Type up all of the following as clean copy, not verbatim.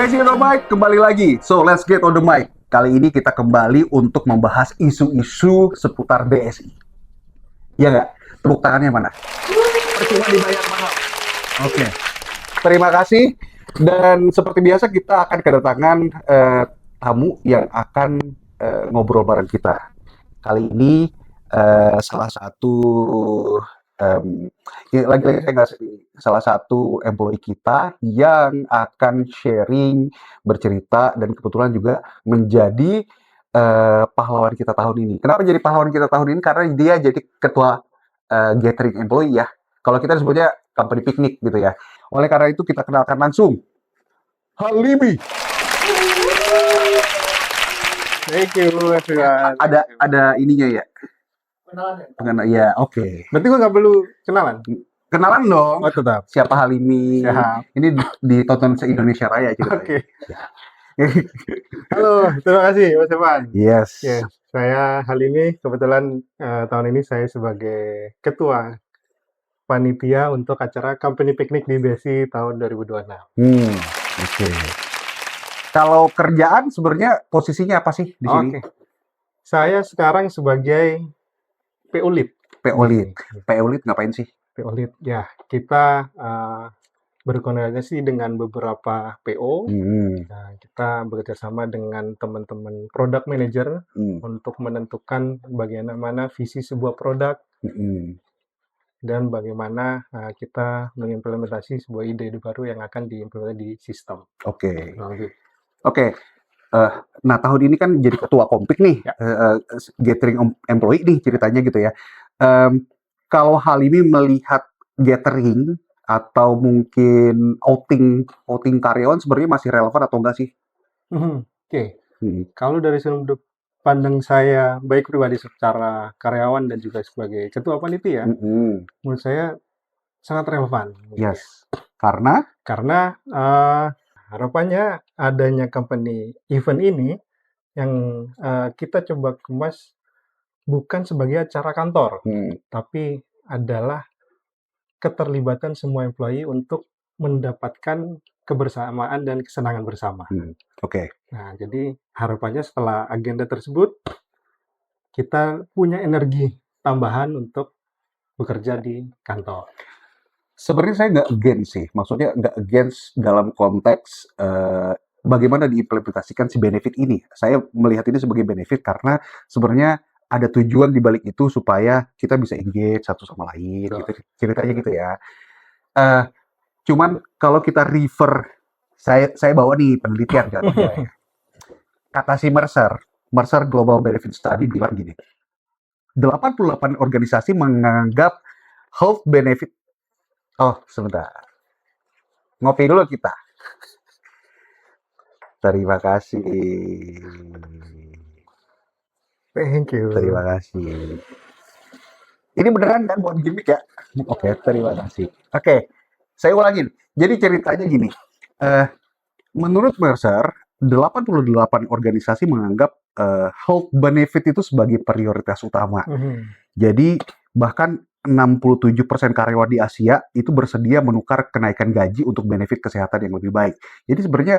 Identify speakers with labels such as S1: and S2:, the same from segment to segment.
S1: BSI on the mic kembali lagi. So, let's get on the mic. Kali ini kita kembali untuk membahas isu-isu seputar BSI. Ya nggak? Tepuk tangannya mana? Percuma dibayar mahal. Oke. Terima kasih. Dan seperti biasa kita akan kedatangan tamu yang akan ngobrol bareng kita. Kali ini salah satu lagi-lagi saya nggak sedih. Salah satu employee kita yang akan sharing, bercerita, dan kebetulan juga menjadi pahlawan kita tahun ini. Kenapa jadi pahlawan kita tahun ini? Karena dia jadi ketua gathering employee ya. Kalau kita sebutnya company picnic gitu ya. Oleh karena itu kita kenalkan langsung Halimi.
S2: Thank you, everyone.
S1: Ada ininya ya.
S2: Kenalan
S1: Ya,
S2: ya?
S1: oke.
S2: Berarti gue nggak perlu kenalan?
S1: Kenalan dong.
S2: Oh, tetap.
S1: Siapa Halimi?
S2: Siap.
S1: Ini ditonton se-Indonesia Raya ceritanya.
S2: Oke. Halo, terima kasih Mas Evan.
S1: Yes.
S2: Yes, saya Halimi. Kebetulan tahun ini saya sebagai ketua panitia untuk acara company picnic di BSI tahun 2026.
S1: Oke. Kalau kerjaan sebenarnya posisinya apa sih di sini?
S2: Oke. Saya sekarang sebagai PO Lead.
S1: PO Lead. PO Lead ngapain sih?
S2: PO Lead, ya kita berkoordinasi dengan beberapa PO. Nah, kita bekerja sama dengan teman-teman product manager untuk menentukan bagaimana visi sebuah produk dan bagaimana kita mengimplementasi sebuah ide baru yang akan diimplementasi di sistem.
S1: Oke.
S2: Nah, gitu.
S1: Oke. Nah, tahun ini kan jadi ketua Kompik nih,
S2: Ya.
S1: gathering employee nih ceritanya gitu ya. Kalau Halimi melihat gathering atau mungkin outing karyawan sebenarnya masih relevan atau enggak sih?
S2: Oke. Kalau dari sudut pandang saya, baik pribadi secara karyawan dan juga sebagai ketua panitia, menurut saya sangat relevan.
S1: Yes. Karena
S2: harapannya adanya company event ini yang kita coba kemas bukan sebagai acara kantor, tapi adalah keterlibatan semua employee untuk mendapatkan kebersamaan dan kesenangan bersama.
S1: Oke.
S2: Nah, jadi harapannya setelah agenda tersebut, kita punya energi tambahan untuk bekerja di kantor.
S1: Sebenarnya saya nggak against sih, maksudnya nggak against dalam konteks bagaimana diimplementasikan si benefit ini. Saya melihat ini sebagai benefit karena sebenarnya ada tujuan di balik itu supaya kita bisa engage satu sama lain, gitu, ceritanya gitu ya. Cuman kalau kita refer, saya bawa nih penelitian kan, kata si Mercer Global Benefit Study bilang gini, 88 organisasi menganggap health benefit. Oh, sebentar. Ngopi dulu kita. Terima kasih.
S2: Thank you.
S1: Terima kasih. Ini beneran kan buat gimmick ya? Oke, terima kasih. Oke, saya ulangin. Jadi ceritanya gini. Menurut Mercer, 88 organisasi menganggap health benefit itu sebagai prioritas utama. Jadi bahkan 67% karyawan di Asia itu bersedia menukar kenaikan gaji untuk benefit kesehatan yang lebih baik. Jadi sebenarnya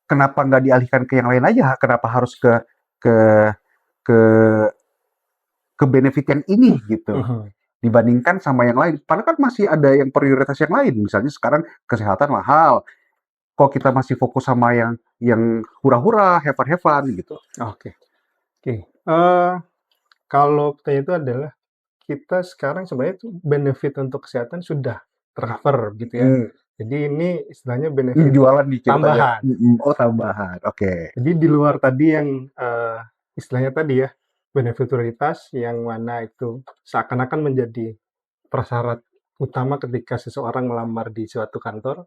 S1: kenapa nggak dialihkan ke yang lain aja? Kenapa harus ke benefit yang ini gitu? Dibandingkan sama yang lain. Padahal kan masih ada yang prioritas yang lain. Misalnya sekarang kesehatan mahal. Kok kita masih fokus sama yang hura-hura, have fun gitu?
S2: Oke. Kalau pertanyaan itu adalah kita sekarang sebenarnya itu benefit untuk kesehatan sudah tercover gitu ya. Jadi ini istilahnya benefit
S1: jualan di
S2: tambahan.
S1: Oh, tambahan. Oke.
S2: Jadi di luar tadi yang istilahnya tadi ya, benefit prioritas yang mana itu seakan-akan menjadi prasyarat utama ketika seseorang melamar di suatu kantor.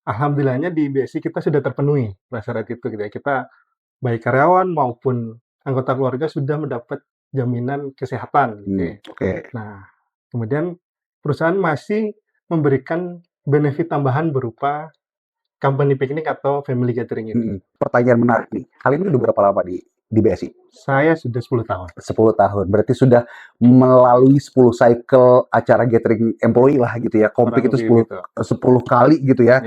S2: Alhamdulillahnya di BSI kita sudah terpenuhi prasyarat itu gitu ya. Kita baik karyawan maupun anggota keluarga sudah mendapat jaminan kesehatan gitu ya.
S1: Oke.
S2: Nah, kemudian perusahaan masih memberikan benefit tambahan berupa company picnic atau family gathering itu.
S1: Pertanyaan menarik nih. Kali ini udah berapa lama di BSI?
S2: Saya sudah 10 tahun.
S1: 10 tahun. Berarti sudah melalui 10 cycle acara gathering employee lah gitu ya. Kompik itu 10 kali gitu ya.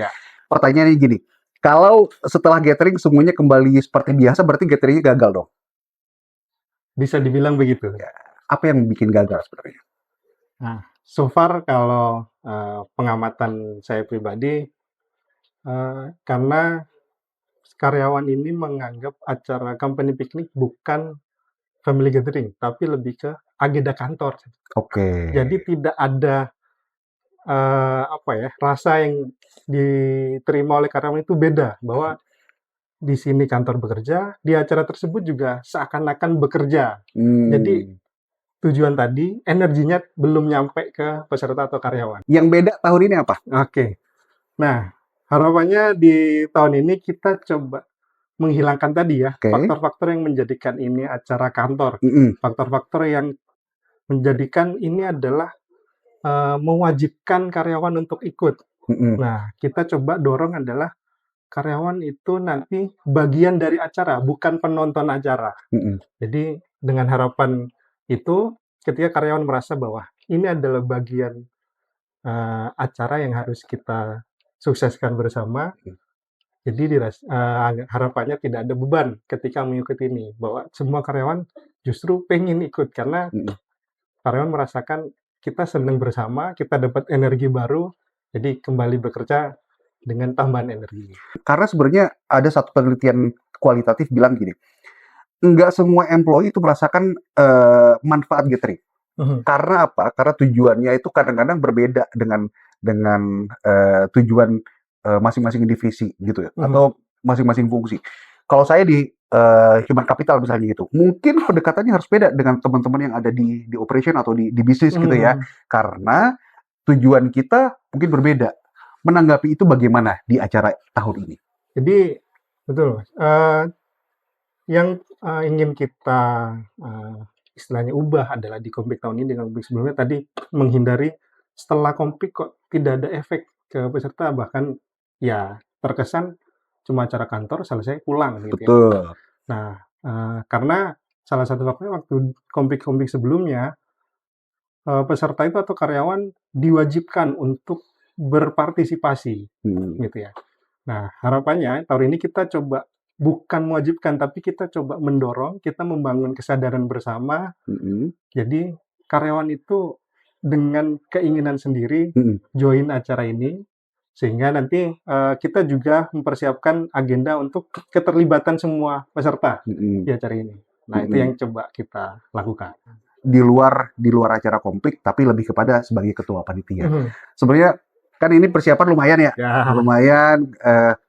S1: pertanyaannya gini, kalau setelah gathering semuanya kembali seperti biasa, berarti gatheringnya gagal dong?
S2: Bisa dibilang begitu.
S1: Ya, apa yang bikin gagal sebenarnya?
S2: Nah, so far kalau pengamatan saya pribadi, karena karyawan ini menganggap acara company picnic bukan family gathering, tapi lebih ke agenda kantor.
S1: Oke.
S2: Jadi tidak ada apa ya, rasa yang diterima oleh karyawan itu beda, bahwa di sini kantor bekerja, di acara tersebut juga seakan-akan bekerja. Jadi
S1: Hmm.
S2: tujuan tadi, energinya belum nyampe ke peserta atau karyawan.
S1: Yang beda tahun ini apa?
S2: Oke. Nah, harapannya di tahun ini kita coba menghilangkan tadi ya,
S1: Oke.
S2: faktor-faktor yang menjadikan ini acara kantor.
S1: Mm-mm.
S2: Faktor-faktor yang menjadikan ini adalah mewajibkan karyawan untuk ikut.
S1: Mm-mm.
S2: Nah, kita coba dorong adalah karyawan itu nanti bagian dari acara, bukan penonton acara.
S1: Mm-mm.
S2: Jadi dengan harapan itu, ketika karyawan merasa bahwa ini adalah bagian acara yang harus kita sukseskan bersama, jadi harapannya tidak ada beban ketika mengikuti ini, bahwa semua karyawan justru pengen ikut karena
S1: Mm-mm.
S2: karyawan merasakan kita senang bersama, kita dapat energi baru, jadi kembali bekerja dengan tambahan energi.
S1: Karena sebenarnya ada satu penelitian kualitatif bilang gini, nggak semua employee itu merasakan manfaat gathering. Karena apa? Karena tujuannya itu kadang-kadang berbeda dengan tujuan masing-masing divisi gitu ya, atau masing-masing fungsi. Kalau saya di human capital misalnya gitu, mungkin pendekatannya harus beda dengan teman-teman yang ada di operation atau di bisnis gitu ya, karena tujuan kita mungkin berbeda. Menanggapi itu bagaimana di acara tahun ini?
S2: Jadi betul, yang ingin kita istilahnya ubah adalah di Kompik tahun ini dengan Kompik sebelumnya tadi, menghindari setelah Kompik kok tidak ada efek ke peserta, bahkan ya terkesan cuma acara kantor selesai pulang gitu ya.
S1: Betul.
S2: Nah, karena salah satu faktornya waktu Kompik-Kompik sebelumnya, peserta itu atau karyawan diwajibkan untuk berpartisipasi gitu ya. Nah, harapannya tahun ini kita coba bukan mewajibkan, tapi kita coba mendorong, kita membangun kesadaran bersama. Jadi karyawan itu dengan keinginan sendiri join acara ini, sehingga nanti kita juga mempersiapkan agenda untuk keterlibatan semua peserta di acara ini. Nah, itu yang coba kita lakukan.
S1: Di luar acara Kompik, tapi lebih kepada sebagai ketua panitia. Sebenarnya kan ini persiapan lumayan ya, lumayan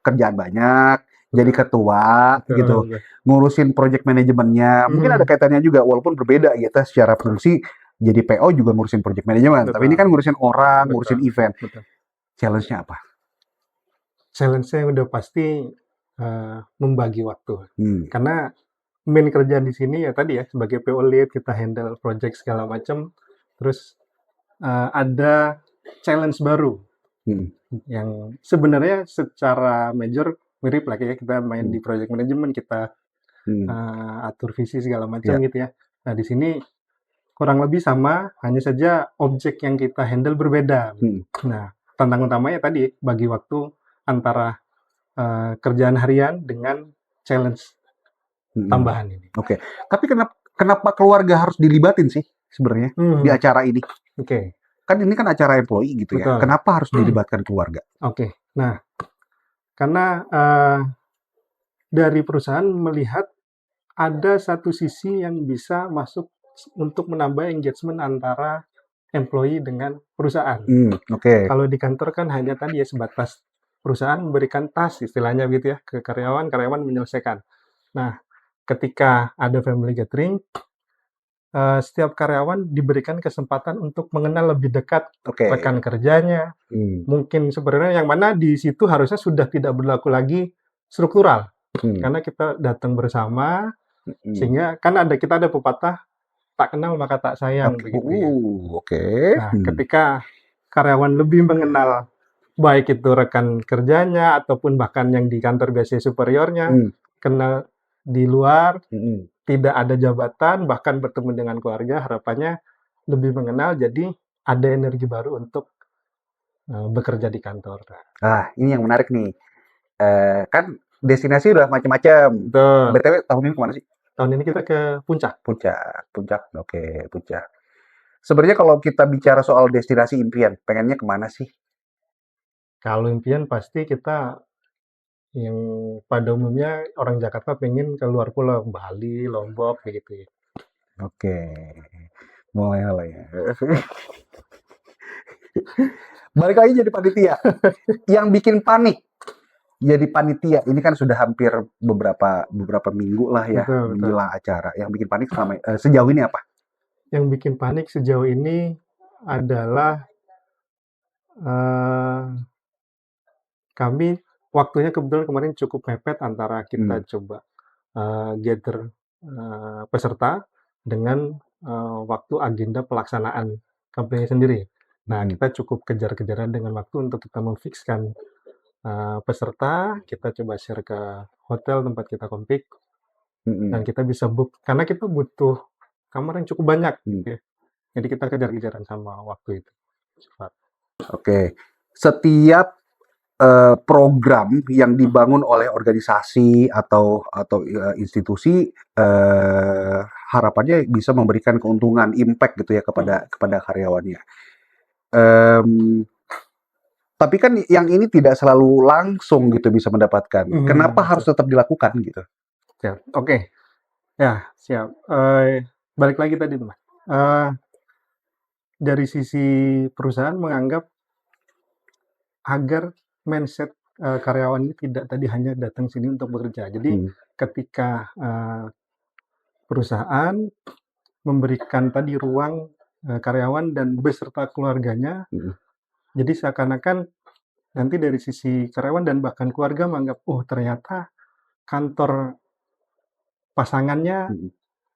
S1: kerjaan banyak, jadi ketua gitu, ngurusin project manajemennya, mungkin ada kaitannya juga walaupun berbeda gitu secara fungsi. Jadi PO juga ngurusin project manajemen, tapi ini kan ngurusin orang, ngurusin event. Challenge-nya apa?
S2: Challenge-nya udah pasti membagi waktu, karena main kerjaan di sini ya tadi ya, sebagai PO lead kita handle project segala macam, terus ada challenge baru yang sebenarnya secara major mirip lah ya, kita main di project management, kita atur visi segala macam gitu ya. Nah, di sini kurang lebih sama, hanya saja objek yang kita handle berbeda. Nah, tantangan utamanya tadi bagi waktu antara kerjaan harian dengan challenge tambahan ini.
S1: Oke. Tapi kenapa keluarga harus dilibatin sih sebenarnya di acara ini?
S2: Oke.
S1: Kan ini kan acara employee gitu ya.
S2: Betul.
S1: Kenapa harus dilibatkan keluarga?
S2: Oke. Nah, karena dari perusahaan melihat ada satu sisi yang bisa masuk untuk menambah engagement antara employee dengan perusahaan.
S1: Oke.
S2: Kalau di kantor kan hanya tadi ya sebatas perusahaan memberikan task istilahnya gitu ya ke karyawan, karyawan menyelesaikan. Nah, ketika ada family gathering, setiap karyawan diberikan kesempatan untuk mengenal lebih dekat rekan kerjanya. Mungkin sebenarnya yang mana di situ harusnya sudah tidak berlaku lagi struktural. Karena kita datang bersama, sehingga kan kita ada pepatah, tak kenal maka tak sayang. Begitu ya. Nah, ketika karyawan lebih mengenal baik itu rekan kerjanya ataupun bahkan yang di kantor biasanya superiornya, kenal di luar, tidak ada jabatan, bahkan bertemu dengan keluarga, harapannya lebih mengenal, jadi ada energi baru untuk bekerja di kantor.
S1: Ah, ini yang menarik nih. Kan destinasi udah macam-macam.
S2: Betul.
S1: BTW tahun ini kemana sih?
S2: Tahun ini kita ke Puncak.
S1: Puncak. Oke, Puncak. Sebenarnya kalau kita bicara soal destinasi impian, pengennya kemana sih?
S2: Kalau impian pasti kita yang pada umumnya orang Jakarta pengen ke luar pulau, Bali, Lombok, begitu ya.
S1: Oke, mulai hal ya. Balik lagi jadi panitia. Yang bikin panik jadi panitia ini kan sudah hampir beberapa minggu lah ya
S2: Betul.
S1: menjelang acara. Yang bikin panik sejauh ini apa?
S2: Yang bikin panik sejauh ini adalah kami waktunya kebetulan kemarin cukup mepet antara kita coba gather peserta dengan waktu agenda pelaksanaan kampanye sendiri. Nah, kita cukup kejar-kejaran dengan waktu untuk kita memfikskan peserta, kita coba share ke hotel tempat kita kompik, dan kita bisa book, karena kita butuh kamar yang cukup banyak. Ya. Jadi kita kejar-kejaran sama waktu itu.
S1: Oke, setiap program yang dibangun oleh organisasi atau institusi harapannya bisa memberikan keuntungan, impact gitu ya kepada karyawannya. Tapi kan yang ini tidak selalu langsung gitu bisa mendapatkan. Kenapa harus tetap dilakukan gitu?
S2: Siap. Oke. Ya, siap. Balik lagi tadi, teman. Dari sisi perusahaan menganggap agar mindset karyawan ini tidak tadi hanya datang sini untuk bekerja. Jadi ketika perusahaan memberikan tadi ruang karyawan dan beserta keluarganya, jadi seakan-akan nanti dari sisi karyawan dan bahkan keluarga menganggap, oh ternyata kantor pasangannya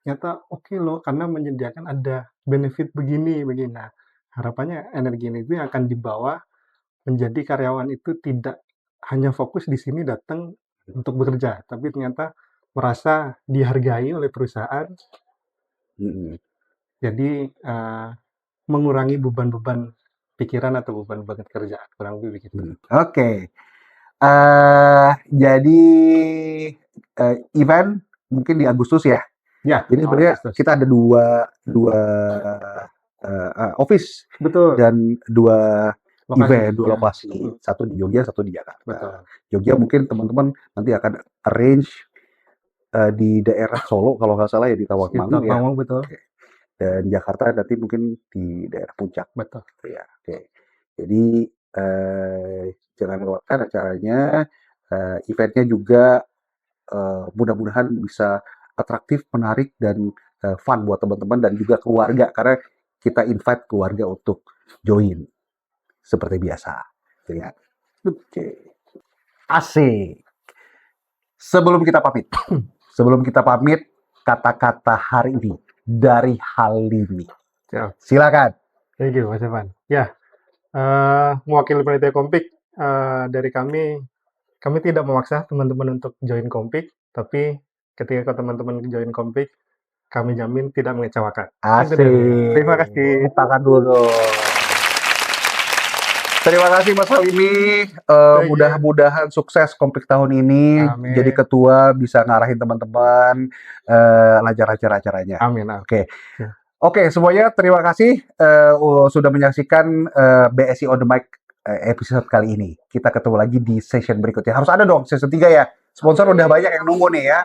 S2: ternyata oke loh, karena menyediakan ada benefit begini. Nah, harapannya energi itu yang akan dibawa menjadi karyawan itu tidak hanya fokus di sini datang untuk bekerja, tapi ternyata merasa dihargai oleh perusahaan. Jadi mengurangi beban-beban pikiran atau beban-beban kerjaan, kurang lebih begitu.
S1: Oke. Jadi event mungkin di Agustus ya.
S2: Ya.
S1: Jadi sebenarnya kita ada dua office.
S2: Betul.
S1: Dan dua event, dua
S2: Ya.
S1: lokasi. Satu di Jogja, satu di Jakarta.
S2: Betul.
S1: Jogja mungkin teman-teman nanti akan arrange di daerah Solo kalau nggak salah ya, di Tawangmangu ya.
S2: Betul.
S1: Okay. Dan Jakarta nanti mungkin di daerah Puncak.
S2: Betul.
S1: Ya. Oke. Jadi jangan lewatkan acaranya. Eventnya juga mudah-mudahan bisa atraktif, menarik, dan fun buat teman-teman dan juga keluarga, karena kita invite keluarga untuk join seperti biasa. Ya. Oke. Asik. Sebelum kita pamit, kata-kata hari ini dari Halimi. Silakan.
S2: Thank you, Mas Evan. Ya, mewakili panitia Kompik, dari kami tidak memaksa teman-teman untuk join Kompik, tapi ketika teman-teman join Kompik, kami jamin tidak mengecewakan.
S1: Asik.
S2: Terima kasih.
S1: Tangan dulu. Terima kasih Mas Halimi. Mudah-mudahan sukses Kompik tahun ini.
S2: Amin.
S1: Jadi ketua bisa ngarahin teman-teman lancar acaranya.
S2: Amin.
S1: Oke, semuanya terima kasih sudah menyaksikan BSI on the Mic episode kali ini. Kita ketemu lagi di session berikutnya. Harus ada dong season 3 ya. Sponsor udah banyak yang nunggu nih ya.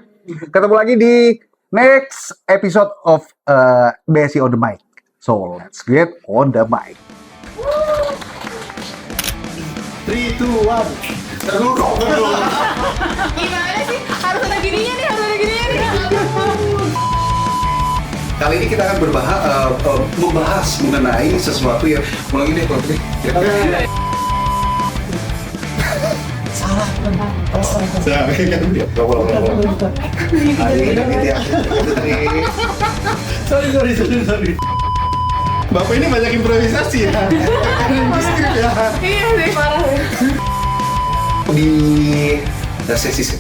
S1: Ketemu lagi di next episode of BSI on the Mic. So, let's get on the mic. 3, 2, 1. Seru dong.
S3: Gimana sih? Harus ada gininya nih.
S1: Kali ini kita akan membahas mengenai sesuatu yang mulai deh. Salah. Sorry.
S2: Bapak ini banyak improvisasi ya.
S3: Iya sih, parah.
S1: Di sesi